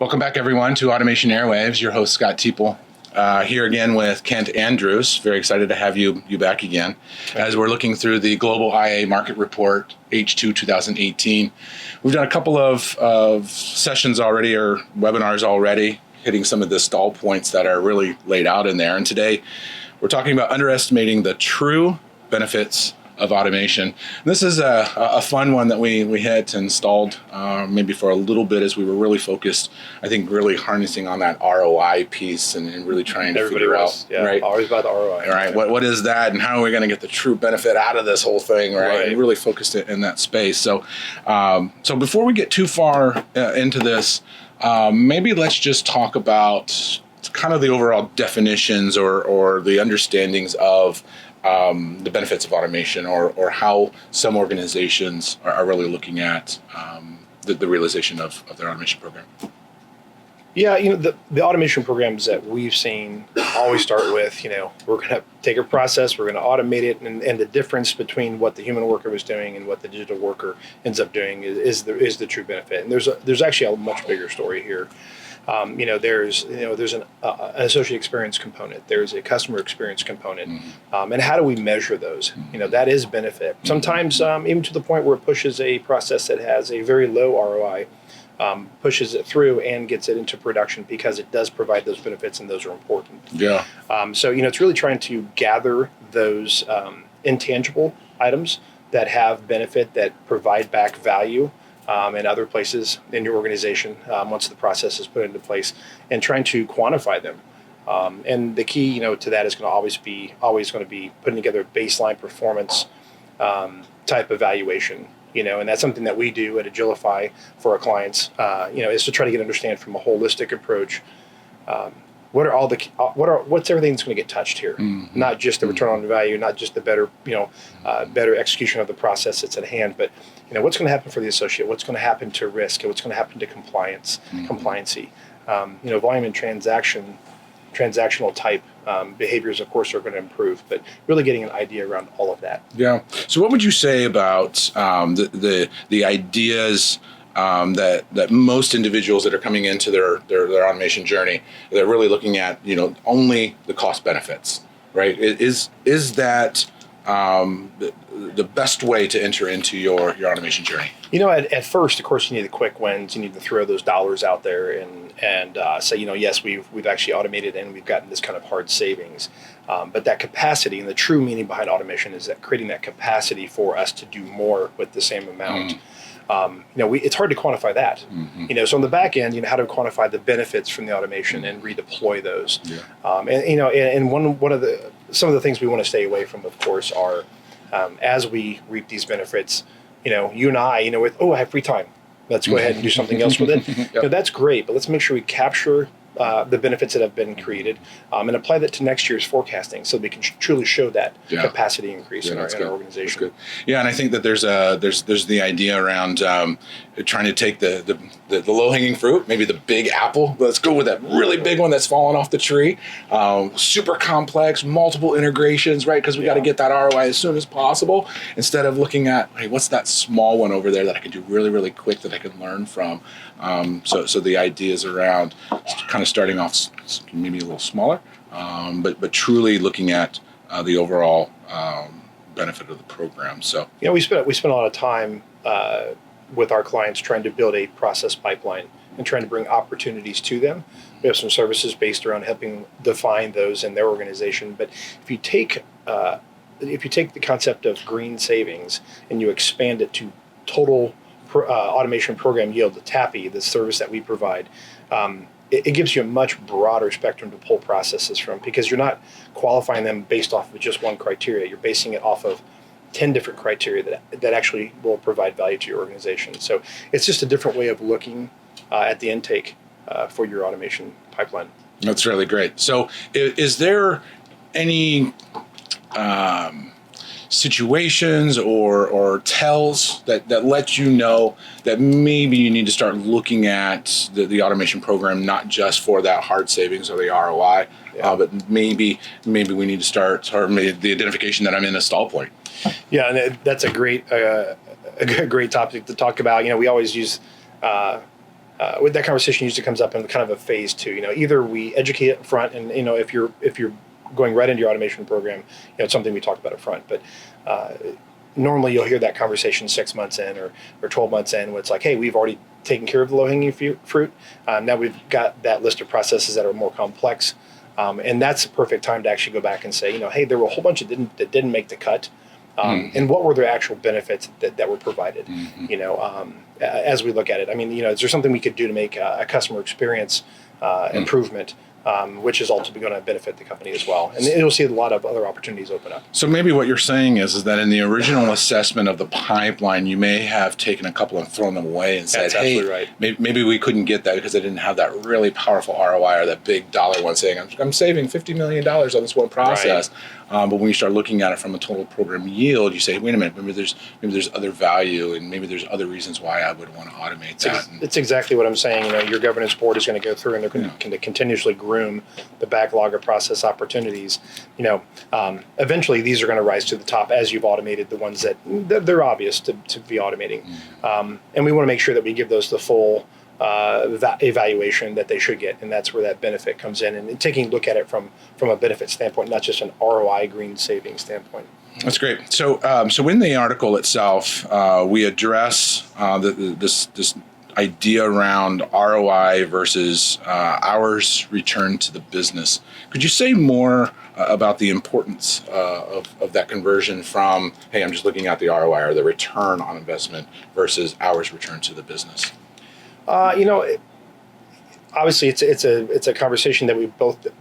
Welcome back, everyone, to Automation Airwaves. Your host, Scott Teeple, here again with Kent Andrews. Very excited to have you back again. As we're looking through the Global IA Market Report, H2 2018. We've done a couple of sessions already, or webinars already, hitting some of the stall points that are really laid out in there. And today, we're talking about underestimating the true benefits of automation. And this is a fun one that we hit and stalled maybe for a little bit as we were really focused, I think, really harnessing on that ROI piece and really trying to figure out, right? Always about the ROI. All right, what is that and how are we going to get the true benefit out of this whole thing, right? And really focused it in that space. So, so before we get too far into this, maybe let's just talk about kind of the overall definitions or the understandings of the benefits of automation, or how some organizations are really looking at the realization of their automation program. Yeah, the automation programs that we've seen always start with, we're going to take a process, we're going to automate it, and the difference between what the human worker was doing and what the digital worker ends up doing is the true benefit. And there's actually a much bigger story here. There's an associate experience component. There's a customer experience component, and how do we measure those? That is benefit. Sometimes even to the point where it pushes a process that has a very low ROI, pushes it through and gets it into production because it does provide those benefits, and those are important. Yeah. So it's really trying to gather those intangible items that have benefit, that provide back value. And other places in your organization once the process is put into place, and trying to quantify them. And the key, to that is going to always going to be putting together a baseline performance type evaluation. And that's something that we do at Agilify for our clients. Is to try to understand from a holistic approach. What's everything that's going to get touched here? Not just the return on value, not just the better execution of the process that's at hand, but what's going to happen for the associate, what's going to happen to risk, and what's going to happen to compliancy. Volume and transactional type behaviors, of course, are going to improve, but really getting an idea around all of that. Yeah. So what would you say about the ideas that most individuals that are coming into their automation journey, they're really looking at, only the cost benefits, right? Is that the best way to enter into your automation journey? At first, of course, you need the quick wins. You need to throw those dollars out there and say, yes, we've actually automated and we've gotten this kind of hard savings. But that capacity, and the true meaning behind automation, is that creating that capacity for us to do more with the same amount. It's hard to quantify that. So on the back end, how to quantify the benefits from the automation and redeploy those. Yeah. And one of some of the things we want to stay away from, of course, are as we reap these benefits, you and I, I have free time, let's go ahead and do something else with it. Yep. That's great, but let's make sure we capture the benefits that have been created and apply that to next year's forecasting, so we can truly show that capacity increase in our organization. That's good. Yeah, and I think that there's the idea around trying to take the low-hanging fruit, maybe the big apple. Let's go with that really big one that's fallen off the tree. Super complex, multiple integrations, right? Because we got to get that ROI as soon as possible, instead of looking at, hey, what's that small one over there that I can do really, really quick that I can learn from? So the ideas around kind of starting off maybe a little smaller, but truly looking at the overall benefit of the program. So we spent a lot of time with our clients trying to build a process pipeline and trying to bring opportunities to them. We have some services based around helping define those in their organization. But if you take the concept of green savings and you expand it to total automation program yield, the TAPI, the service that we provide, it gives you a much broader spectrum to pull processes from, because you're not qualifying them based off of just one criteria. You're basing it off of 10 different criteria that actually will provide value to your organization. So it's just a different way of looking at the intake for your automation pipeline. That's really great. So is there any situations or tells that let you know that maybe you need to start looking at the automation program, not just for that hard savings or the ROI, but maybe we need to start, or maybe the identification that I'm in a stall point? Yeah, and that's a great topic to talk about. We always use that conversation usually comes up in kind of a phase two. Either we educate up front, and if you're going right into your automation program, it's something we talked about up front. But normally you'll hear that conversation 6 months in or 12 months in, where it's like, hey, we've already taken care of the low-hanging fruit. Now we've got that list of processes that are more complex. And that's the perfect time to actually go back and say, hey, there were a whole bunch that didn't make the cut. And what were their actual benefits that were provided? As we look at it, I mean, is there something we could do to make a customer experience improvement, which is ultimately going to benefit the company as well? And you'll see a lot of other opportunities open up. So maybe what you're saying is that in the original assessment of the pipeline, you may have taken a couple and thrown them away and said, hey, right. maybe we couldn't get that because I didn't have that really powerful ROI or that big dollar one saying, I'm saving $50 million on this one process. Right. But when you start looking at it from a total program yield, you say, wait a minute, maybe there's other value, and maybe there's other reasons why I would want to automate that. It's exactly what I'm saying. Your governance board is going to go through, and they're going to continuously groom the backlog of process opportunities. Eventually these are going to rise to the top as you've automated the ones that they're obvious to be automating. And we want to make sure that we give those the full evaluation that they should get, and that's where that benefit comes in, and taking a look at it from a benefit standpoint, not just an ROI green savings standpoint. That's great. So in the article itself, we address this idea around ROI versus hours returned to the business. Could you say more about the importance of that conversion from, hey, I'm just looking at the ROI or the return on investment versus hours returned to the business? Obviously, it's a conversation that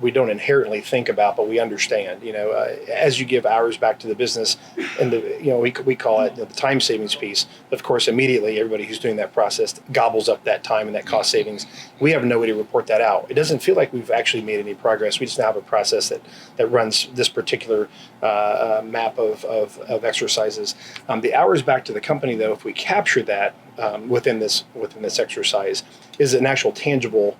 we don't inherently think about, but we understand. As you give hours back to the business, and we call it the time savings piece. Of course, immediately everybody who's doing that process gobbles up that time and that cost savings. We have no way to report that out. It doesn't feel like we've actually made any progress. We just now have a process that runs this particular map of exercises. The hours back to the company, though, if we capture that within this exercise, is an actual tangible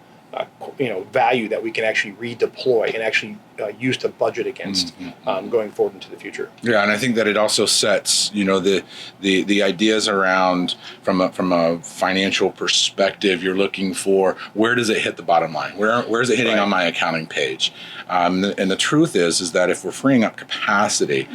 value that we can actually redeploy and actually use to budget against going forward into the future. Yeah, and I think that it also sets the ideas around from a financial perspective. You're looking for, where does it hit the bottom line? Where is it hitting on my accounting page? And the truth is that if we're freeing up capacity,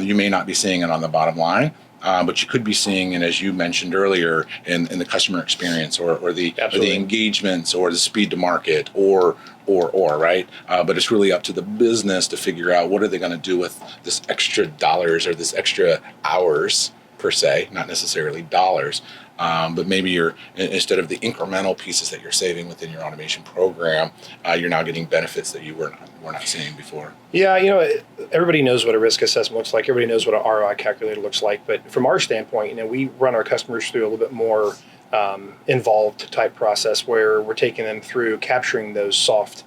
you may not be seeing it on the bottom line. But you could be seeing it, as you mentioned earlier, in the customer experience or the engagements or the speed to market or right. But it's really up to the business to figure out what are they going to do with this extra dollars or this extra hours per se, not necessarily dollars. But maybe instead of the incremental pieces that you're saving within your automation program, you're now getting benefits that you were not seeing before. Yeah, everybody knows what a risk assessment looks like. Everybody knows what an ROI calculator looks like. But from our standpoint, we run our customers through a little bit more involved type process where we're taking them through capturing those soft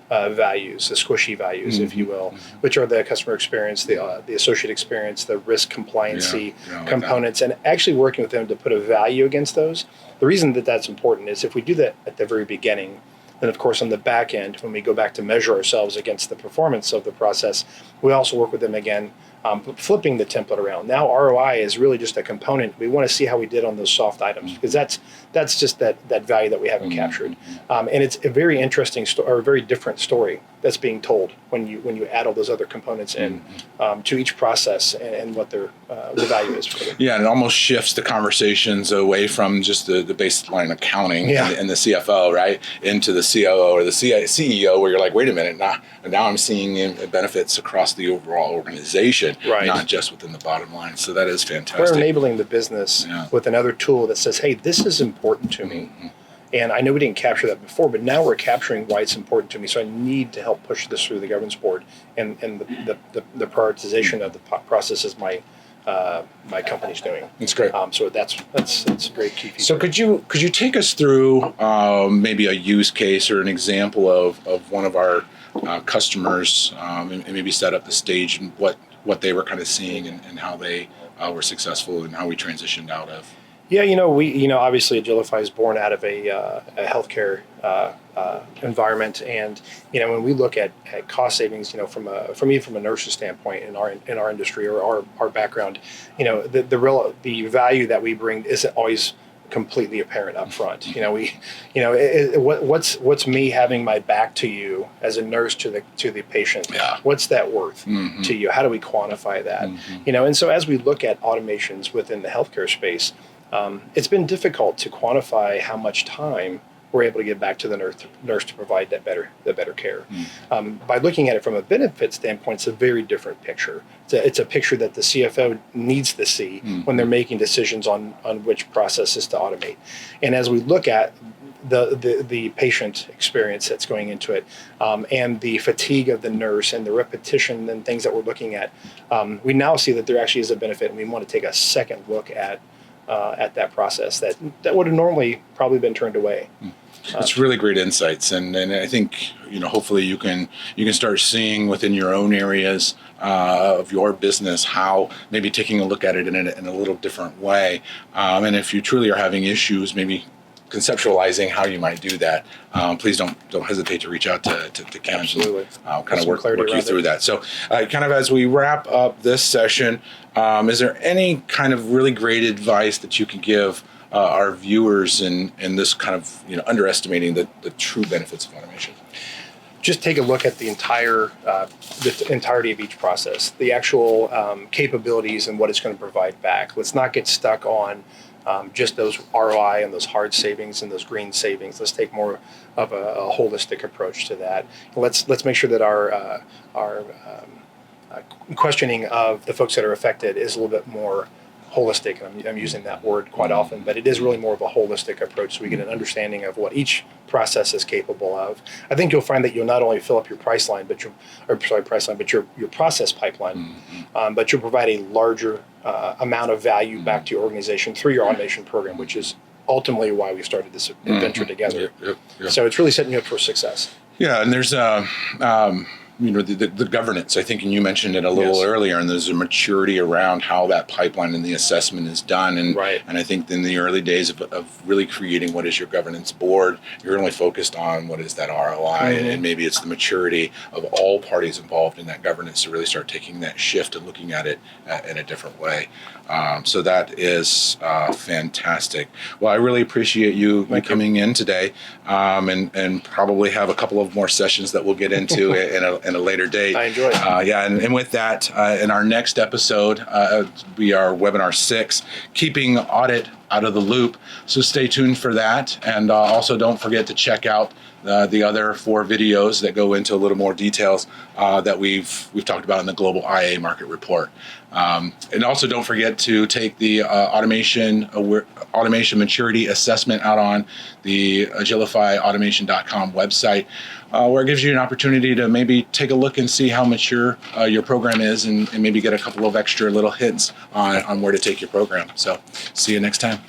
values, the squishy values, if you will, which are the customer experience, the associate experience, the risk compliancy components, and actually working with them to put a value against those. The reason that that's important is if we do that at the very beginning, then of course on the back end, when we go back to measure ourselves against the performance of the process, we also work with them again, flipping the template around. Now ROI is really just a component. We want to see how we did on those soft items, because that's just that value that we haven't captured. And it's a very interesting or a very different story that's being told when you add all those other components in to each process and what the value is for them. Yeah, and it almost shifts the conversations away from just the baseline accounting and the CFO, right, into the COO or the CEO, where you're like, wait a minute, now I'm seeing benefits across the overall organization, not just within the bottom line. So that is fantastic. We're enabling the business with another tool that says, hey, this is important to me. And I know we didn't capture that before, but now we're capturing why it's important to me. So I need to help push this through the governance board and the prioritization of the processes my company's doing. That's great. So that's a great key feature. So could you take us through maybe a use case or an example of one of our customers and maybe set up the stage and what they were kind of seeing and how they were successful and how we transitioned out of? Yeah, we obviously Agilify is born out of a healthcare environment, and when we look at cost savings, from a nurse's standpoint in our industry or our background, the value that we bring isn't always completely apparent up front. What's me having my back to you as a nurse to the patient? Yeah. What's that worth to you? How do we quantify that? And so as we look at automations within the healthcare space, it's been difficult to quantify how much time we're able to give back to the nurse to provide the better care. By looking at it from a benefit standpoint, it's a very different picture. It's a picture that the CFO needs to see when they're making decisions on which processes to automate. And as we look at the patient experience that's going into it, and the fatigue of the nurse and the repetition and things that we're looking at, we now see that there actually is a benefit, and we want to take a second look at that process that would have normally probably been turned away. It's really great insights, and I think hopefully you can start seeing within your own areas of your business how maybe taking a look at it in a little different way, and if you truly are having issues, maybe conceptualizing how you might do that. Please don't hesitate to reach out to Ken. Absolutely. And kind of work you through that. So kind of as we wrap up this session, is there any kind of really great advice that you can give our viewers in this kind of underestimating the true benefits of automation? Just take a look at the entirety of each process, the actual capabilities and what it's going to provide back. Let's not get stuck on just those ROI and those hard savings and those green savings. Let's take more of a holistic approach to that. Let's make sure that our questioning of the folks that are affected is a little bit more holistic. I'm using that word quite often, but it is really more of a holistic approach, so we get an understanding of what each process is capable of. I think you'll find that you'll not only fill up your process pipeline, but you'll provide a larger amount of value back to your organization through your automation program, which is ultimately why we started this adventure together. Yep. So it's really setting you up for success. Yeah, and there's the governance, I think, and you mentioned it a little earlier, and there's a maturity around how that pipeline and the assessment is done. And and I think in the early days of really creating what is your governance board, you're only focused on what is that ROI, and maybe it's the maturity of all parties involved in that governance to really start taking that shift and looking at it in a different way. So that is fantastic. Well, I really appreciate you coming in today, and probably have a couple of more sessions that we'll get into in a later date. I enjoy it. And with that, in our next episode, we are webinar 6, keeping audit out of the loop. So stay tuned for that, and also don't forget to check out the other 4 videos that go into a little more details that we've talked about in the Global IA Market Report. And also don't forget to take the automation maturity assessment out on the agilifyautomation.com website, where it gives you an opportunity to maybe take a look and see how mature your program is, and maybe get a couple of extra little hints on where to take your program. So see you next time.